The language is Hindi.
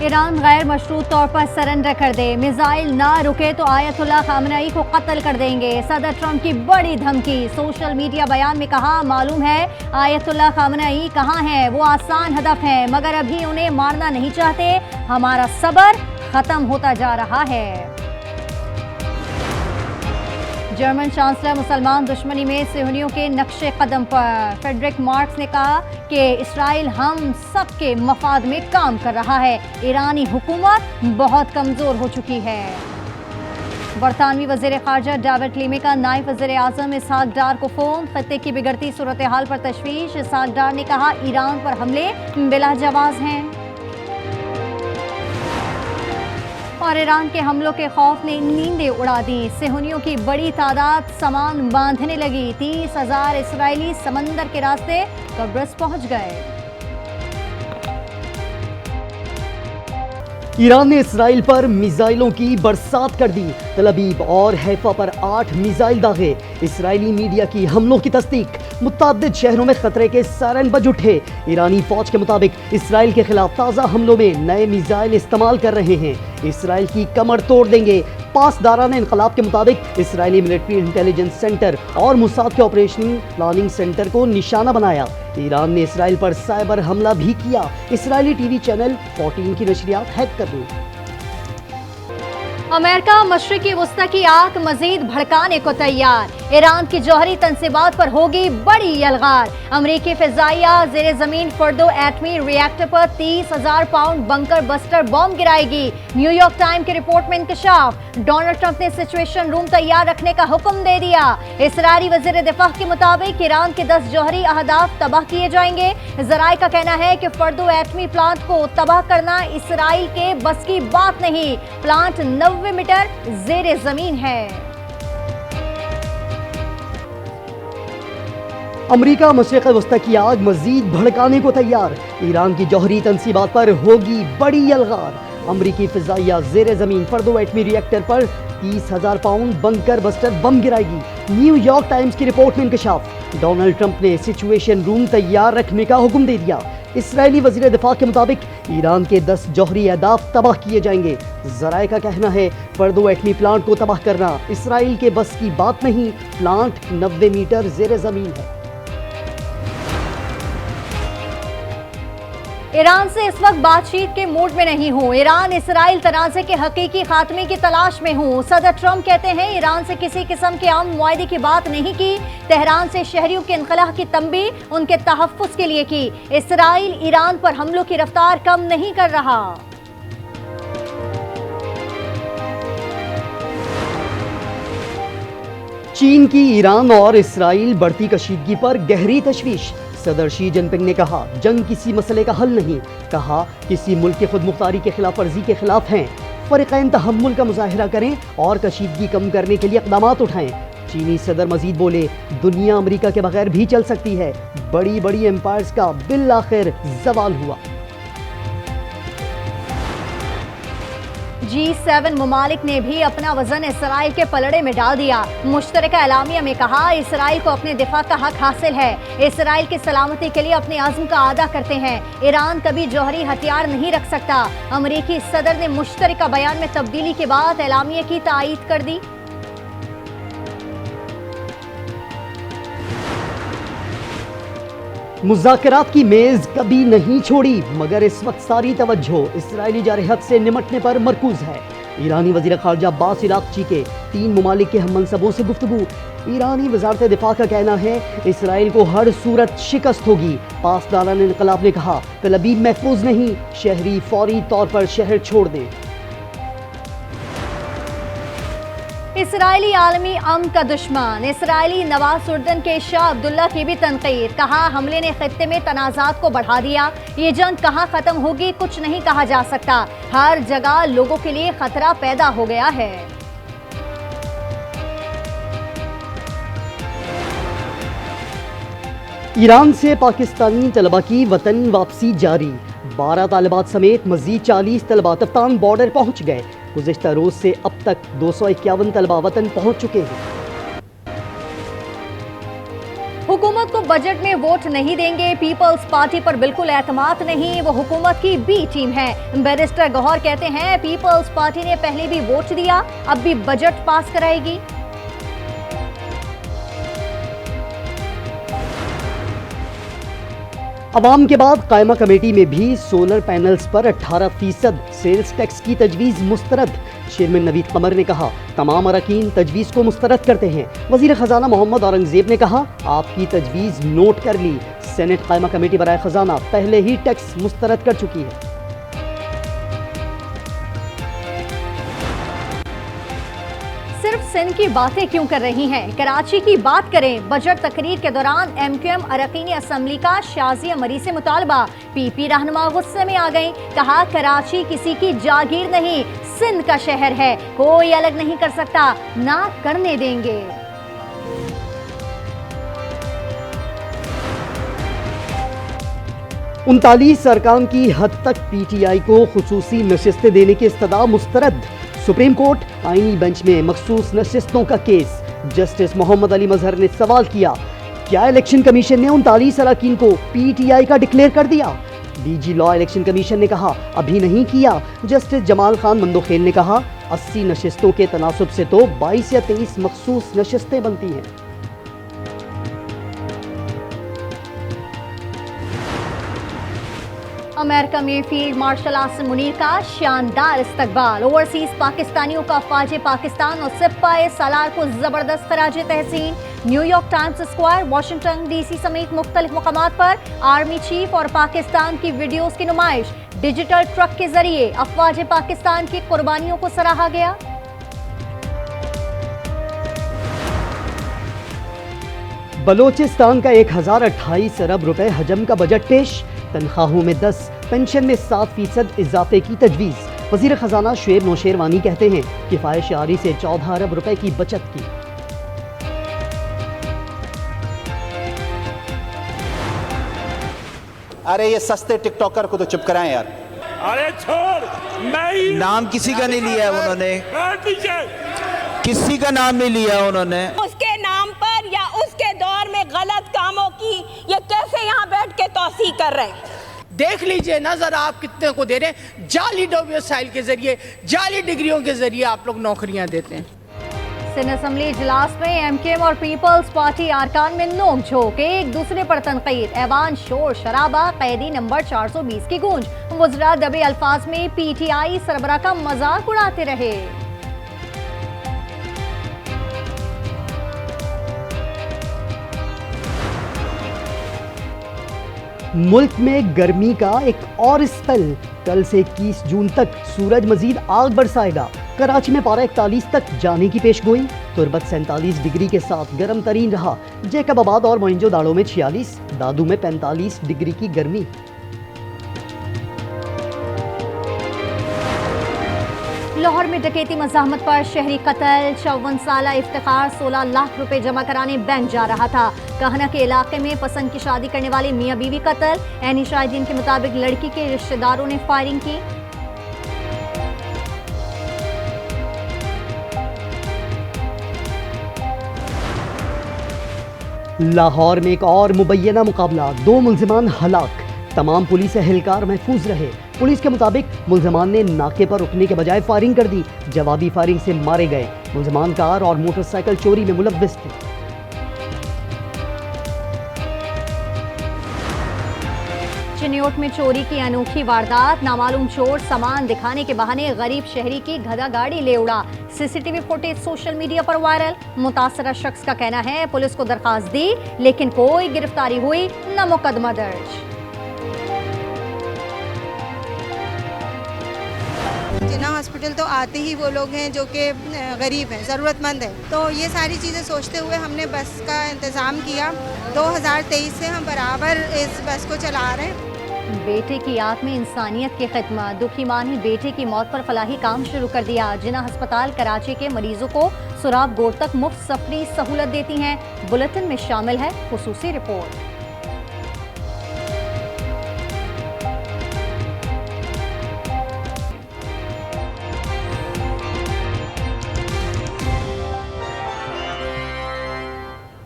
ईरान गैर मशरूत तौर पर सरेंडर कर दे, मिसाइल ना रुके तो आयतुल्लाह खामनेई को कत्ल कर देंगे। सदर ट्रंप की बड़ी धमकी। सोशल मीडिया बयान में कहा, मालूम है आयतुल्लाह खामनेई कहाँ हैं, वो आसान हदफ हैं, मगर अभी उन्हें मारना नहीं चाहते। हमारा सब्र खत्म होता जा रहा है। जर्मन चांसलर मुसलमान दुश्मनी में सियोनियों के नक्शे कदम पर। फ्रेडरिक मार्क्स ने कहा कि इसराइल हम सबके मफाद में काम कर रहा है। ईरानी हुकूमत बहुत कमजोर हो चुकी है। बरतानवी वज़ीर ख़ारजा डेविड क्लेमी का नायब वज़ीर आज़म इसहाक डार को फ़ोन। खत्ते की बिगड़ती सूरत हाल पर तशवीश। इसहाक डार ने कहा, ईरान पर हमले बिला जवाज़ हैं और ईरान के हमलों के खौफ ने नींदें उड़ा दी। सिहोनियों की बड़ी तादाद सामान बांधने लगी। 30,000 इसराइली समंदर के रास्ते कब्रस पहुंच गए। ईरान ने इसराइल पर मिसाइलों की बरसात कर दी। तल अवीव और हैफा पर 8 मिसाइल दागे। इसराइली मीडिया की हमलों की तस्दीक। मुतअद्दिद शहरों में खतरे के सायरन बज उठे। ईरानी फौज के मुताबिक इसराइल के खिलाफ ताज़ा हमलों में नए मिसाइल इस्तेमाल कर रहे हैं। इसराइल की कमर तोड़ देंगे। पासदारान इनकलाब के मुताबिक इसराइली मिलिट्री इंटेलिजेंस सेंटर और मुसाद के ऑपरेशनल प्लानिंग सेंटर को निशाना बनाया। ईरान ने इसराइल पर साइबर हमला भी किया। इसराइली टीवी चैनल 14 की नशरियात हैक कर दी। अमेरिका मशरिकी वस्ता की आग मजीद भड़काने को तैयार। ईरान की जौहरी तंसीबात पर होगी बड़ी यलगार। अमरीकी फिजाइया जेर जमीन फर्दो एटमी रिएक्टर पर 30,000 पाउंड बंकर बस्टर बॉम्ब गिराएगी। न्यूयॉर्क टाइम की रिपोर्ट में इंकशाफ। डोनाल्ड ट्रंप ने सिचुएशन रूम तैयार रखने का हुक्म दे दिया। इसराइली वजीर दिफा के मुताबिक ईरान के 10 जौहरी अहदाफ तबाह किए जाएंगे। जराए का कहना है कि फर्दो एटमी प्लांट को तबाह करना इसराइल के बस की बात नहीं। प्लांट 90 मीटर जेर जमीन है। अमरीका मशरिक़ वस्ता की आग मजीद भड़काने को तैयार। ईरान की जौहरी तंसीबात पर होगी बड़ी यलगार। अमरीकी फिजाइया जेर जमीन फर्दो एटमी रिएक्टर पर 30,000 पाउंड बंकर बस्टर बम गिराएगी। न्यूयॉर्क टाइम्स की रिपोर्ट में इंकशाफ। डोनाल्ड ट्रंप ने सिचुएशन रूम तैयार रखने का हुक्म दे दिया। इसराइली वज़ीर दिफा के मुताबिक ईरान के 10 जौहरी अहदाफ तबाह किए जाएंगे। जराए का कहना है फर्दो एटमी प्लांट को तबाह करना इसराइल के बस की बात नहीं। प्लांट 90 मीटर जेर जमीन है। ईरान से इस वक्त बातचीत के मूड में नहीं हूँ। ईरान इसराइल तनाज़े के हकीकी खात्मे की तलाश में हूँ। सदर ट्रंप कहते हैं, ईरान से किसी किस्म के अमन मुआहदे की बात नहीं की। तेहरान से शहरियों के इनखलाह की तंबी उनके तहफ़्फ़ुज़ के लिए की। इसराइल ईरान पर हमलों की रफ्तार कम नहीं कर रहा। चीन की ईरान और इसराइल बढ़ती कशीदगी पर गहरी तशवीश। सदर शी जिनपिंग ने कहा, जंग किसी मसले का हल नहीं। कहा, किसी मुल्क की खुद मुख्तारी के खिलाफ वर्जी के खिलाफ हैं। फ़रीक़ैन तहम्मुल का मुज़ाहिरा करें और कशीदगी कम करने के लिए इक़दामात उठाएं। चीनी सदर मजीद बोले, दुनिया अमेरिका के बगैर भी चल सकती है। बड़ी बड़ी एम्पायर्स का बिल आखिर ज़वाल हुआ। G7 ममालिक ने भी अपना वजन इसराइल के पलड़े में डाल दिया। मुश्तरका एलामिया में कहा, इसराइल को अपने दिफा का हक हासिल है। इसराइल की सलामती के लिए अपने आज़म का आदा करते हैं। ईरान कभी जौहरी हथियार नहीं रख सकता। अमरीकी सदर ने मुश्तरका बयान में तब्दीली के बाद एलामिया की तायीद कर दी। मुज़ाकरात की मेज कभी नहीं छोड़ी, मगर इस वक्त सारी तवज्जो इसराइली जारहत से निमटने पर मरकूज है। ईरानी वज़ीर ख़ारजा अब्बास इराक़ची के 3 ममालिक के हम मनसबों से गुफ्तगू। ईरानी वज़ारत दिफा का कहना है, इसराइल को हर सूरत शिकस्त होगी। पासदारान इनक़लाब ने कहा, तल अवीव महफूज नहीं, शहरी फौरी तौर पर शहर छोड़ दें। इसराइली आलमी अमन का दुश्मन। इसराइली नवाज उर्दन के शाह अब्दुल्ला की भी तनकीद। कहा, हमले ने खित्ते में तनाज़ात को बढ़ा दिया। ये जंग कहाँ ख़त्म होगी कुछ नहीं कहा जा सकता। हर जगह लोगों के लिए खतरा पैदा हो गया है। ईरान से पाकिस्तानी तलबा की वतन वापसी जारी। 12 तालिबात समेत मजीद 40 तलबा अफगान बॉर्डर पहुँच गए। गुज़िश्ता रोज़ से अब तक 251 तलबा वतन पहुँच चुके हैं। हुकूमत को को बजट में वोट नहीं देंगे, पीपल्स पार्टी पर बिल्कुल एतमाद नहीं, वो हुकूमत की बी टीम है। बैरिस्टर गौहर कहते हैं पीपल्स पार्टी ने पहले भी वोट दिया, अब भी बजट पास कराएगी। अवाम के बाद कायमा कमेटी में भी सोलर पैनल्स पर 18% सेल्स टैक्स की तजवीज़ मुस्तरद। चेयरमैन नवीद कमर ने कहा तमाम अरकान तजवीज़ को मुस्तरद करते हैं। वज़ीर ख़जाना मोहम्मद औरंगज़ेब ने कहा आपकी तजवीज़ नोट कर ली। सेनेट कायमा कमेटी बराए ख़जाना पहले ही टैक्स मुस्तरद कर चुकी है। सिर्फ सिंध की बातें क्यों कर रही हैं, कराची की बात करें। बजट तकरीर के दौरान MQM अरकान असम्बली का शाजिया मरी से मुतालबा। PP रहनुमा गुस्से में आ गईं, कहा कराची किसी की जागीर नहीं, सिंध का शहर है, कोई अलग नहीं कर सकता, ना करने देंगे। उनतालीस अरकान की हद तक PTI को खुसूसी नशिस्तें देने की इस्तदा मुस्तरद। सुप्रीम कोर्ट आईनी बेंच में मखसूस नशिस्तों का केस। जस्टिस मोहम्मद अली मजहर ने सवाल किया क्या इलेक्शन कमीशन ने 39 अरकान को PTI का डिक्लेयर कर दिया। DG लॉ इलेक्शन कमीशन ने कहा अभी नहीं किया। जस्टिस जमाल खान मंदोखेल ने कहा 80 नशिस्तों के तनासुब से तो 22 या 23 मखसूस नशिस्तें बनती हैं। अमेरिका में फील्ड मार्शल आसिम मुनीर का शानदार इस्तकबाल। ओवरसीज पाकिस्तानियों का फ़ौज पाकिस्तान और सिपाही सालार को जबरदस्त खराज तहसीन। New York Times Square, Washington DC समेत मुख्तलिफ मकामात पर आर्मी चीफ और पाकिस्तान की वीडियोस की नुमाइश। डिजिटल ट्रक के जरिए अफवाज पाकिस्तान की कुर्बानियों को सराहा गया। बलोचिस्तान का 1028 अरब रुपए हजम का बजट पेश। तनख्वाहों में 10, पेंशन में 7% इजाफे की तजवीज़। वज़ीर ख़जाना शुएब नौशेरवानी कहते हैं किफ़ायत शारी से 14 अरब रुपए की बचत की। अरे ये सस्ते टिकटॉकर को तो चुप कराएं यार। अरे छोड़, मैं नाम किसी का नहीं लिया है उन्होंने, किसी का नाम नहीं लिया उन्होंने। उसके नाम पर या उसके दौर में गलत कामों की ये कैसे यहाँ बैठ के तौसीक कर रहे हैं। देख लीजिए नजर आप कितने को दे रहे हैं। जाली डोमिसाइल के जरिए, जाली डिग्रियों के जरिए आप लोग नौकरियां देते हैं। सिंध असम्बली इजलास में MKM और पीपल्स पार्टी अरकान में नोक-झोंक, एक दूसरे पर तनकीद, ऐवान शोर शराबा, कैदी नंबर 420 की गूंज। वज़रा दबे अल्फाज में PTI सरबराह का मजाक उड़ाते रहे। मुल्क में गर्मी का एक और स्पेल। कल से 21 जून तक सूरज मजीद आग बरसाएगा। कराची में पारा 41 तक जाने की पेशगोई। तुरबत 47 डिग्री के साथ गर्म तरीन रहा। जैकबाबाद और मोइंजोदाड़ो में 46, दादू में 45 डिग्री की गर्मी। लाहौर में डकैती मज़ाहमत पर शहरी कत्ल। 54 साला इफ्तिखार 16 लाख रुपए जमा कराने बैंक जा रहा था। कहना के इलाके में पसंद की शादी करने वाले मियाँ बीवी कत्ल। ऐनी शाहिदीन के मुताबिक लड़की के रिश्तेदारों ने फायरिंग की। लाहौर में एक और मुबैना मुकाबला, 2 मुल्जिमान हलाक। तमाम पुलिस एहलकार महफूज रहे। पुलिस के मुताबिक मुल्जिमान ने नाके पर रुकने के बजाय फायरिंग कर दी। जवाबी फायरिंग से मारे गए। मुल्जिमान कार और मोटरसाइकिल चोरी में मुलव्विस थे। चिन्योट में चोरी की अनोखी वारदात। नामालूम चोर सामान दिखाने के बहाने गरीब शहरी की गधा गाड़ी ले उड़ा। CCTV फुटेज सोशल मीडिया पर वायरल। मुतासरा शख्स का कहना है पुलिस को दरखास्त दी लेकिन कोई गिरफ्तारी हुई न मुकदमा दर्ज। जिन्ना हॉस्पिटल तो आते ही वो लोग हैं जो कि गरीब हैं, ज़रूरतमंद हैं, तो ये सारी चीज़ें सोचते हुए हमने बस का इंतज़ाम किया। 2023 से हम बराबर इस बस को चला रहे हैं। बेटे की याद में इंसानियत की खिदमत। दुखी मां ने बेटे की मौत पर फलाही काम शुरू कर दिया। जिन्ना अस्पताल कराची के मरीजों को सुराब गोड़ तक मुफ्त सफरी सहूलत देती हैं। बुलेटिन में शामिल है खुसूसी रिपोर्ट।